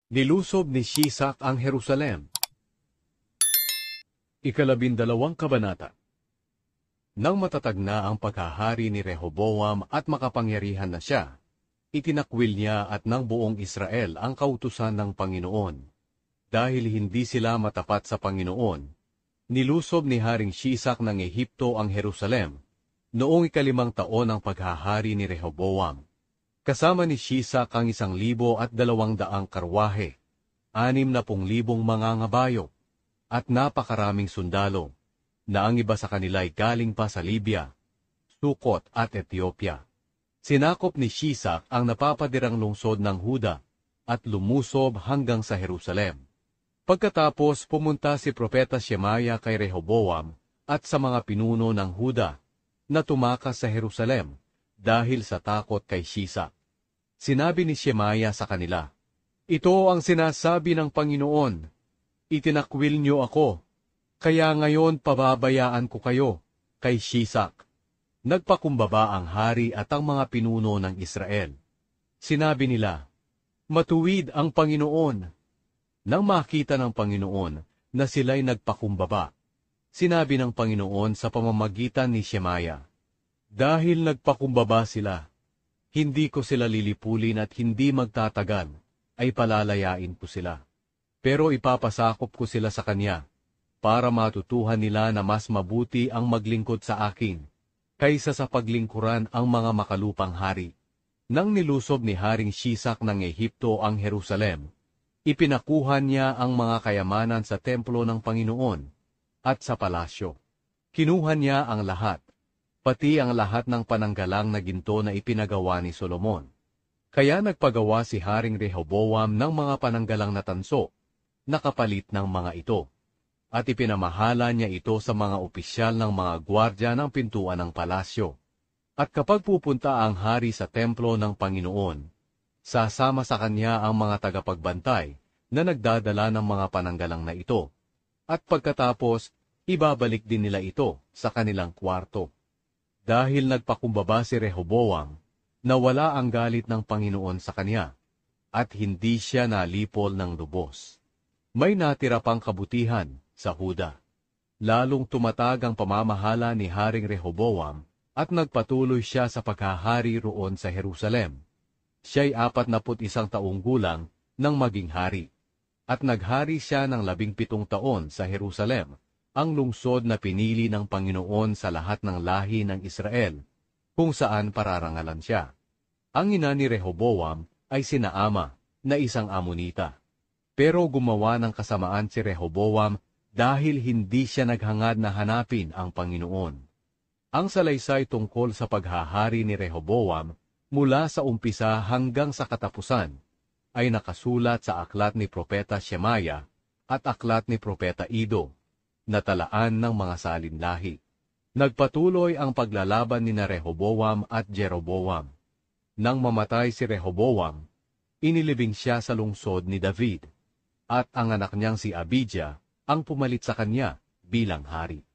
Nilusob ni Shisak ang Jerusalem. Ikalabindalawang kabanata. Nang matatag na ang paghahari ni Rehoboam at makapangyarihan na siya, itinakwil niya at ng buong Israel ang kautusan ng Panginoon. Dahil hindi sila matapat sa Panginoon, nilusob ni Haring Shisak ng Ehipto ang Jerusalem noong 5 taon ng paghahari ni Rehoboam. Kasama ni Shisak ang 1,200 karwahe, 60,000 mangangabayo, at napakaraming sundalo, na ang iba sa kanila ay galing pa sa Libya, Sukot at Ethiopia. Sinakop ni Shisak ang napapadirang lungsod ng Huda at lumusob hanggang sa Jerusalem. Pagkatapos pumunta si Propeta Shemaya kay Rehoboam at sa mga pinuno ng Huda na tumakas sa Jerusalem dahil sa takot kay Shisak. Sinabi ni Shemaya sa kanila, "Ito ang sinasabi ng Panginoon, itinakwil niyo ako, kaya ngayon pababayaan ko kayo kay Shisak." Nagpakumbaba ang hari at ang mga pinuno ng Israel. Sinabi nila, "Matuwid ang Panginoon." Nang makita ng Panginoon na sila'y nagpakumbaba, sinabi ng Panginoon sa pamamagitan ni Shemaya, "Dahil nagpakumbaba sila, hindi ko sila lilipulin at hindi magtatagal, ay palalayain ko sila. Pero ipapasakop ko sila sa Kanya, para matutuhan nila na mas mabuti ang maglingkod sa akin, kaysa sa paglingkuran ang mga makalupang hari." Nang nilusob ni Haring Shisak ng Ehipto ang Jerusalem, ipinakuha niya ang mga kayamanan sa templo ng Panginoon at sa palasyo. Kinuha niya ang lahat, pati ang lahat ng pananggalang na ginto na ipinagawa ni Solomon. Kaya nagpagawa si Haring Rehoboam ng mga pananggalang na tanso, na kapalit ng mga ito, at ipinamahala niya ito sa mga opisyal ng mga gwardya ng pintuan ng palasyo. At kapag pupunta ang hari sa templo ng Panginoon, sasama sa kanya ang mga tagapagbantay na nagdadala ng mga pananggalang na ito, at pagkatapos, ibabalik din nila ito sa kanilang kwarto. Dahil nagpakumbaba si Rehoboam, nawala ang galit ng Panginoon sa kanya, at hindi siya nalipol ng lubos. May natira pang kabutihan sa Huda. Lalong tumatag ang pamamahala ni Haring Rehoboam, at nagpatuloy siya sa paghahari roon sa Jerusalem. Siya'y 41 taong gulang nang maging hari, at naghari siya ng 17 taon sa Jerusalem, ang lungsod na pinili ng Panginoon sa lahat ng lahi ng Israel, kung saan pararangalan siya. Ang ina ni Rehoboam ay si Naama, na isang Amonita. Pero gumawa ng kasamaan si Rehoboam dahil hindi siya naghangad na hanapin ang Panginoon. Ang salaysay tungkol sa paghahari ni Rehoboam mula sa umpisa hanggang sa katapusan ay nakasulat sa aklat ni Propeta Shemaya at aklat ni Propeta Ido, na talaan ng mga salinlahi. Nagpatuloy ang paglalaban ni na Rehoboam at Jeroboam. Nang mamatay si Rehoboam, inilibing siya sa lungsod ni David, at ang anak niyang si Abijah ang pumalit sa kanya bilang hari.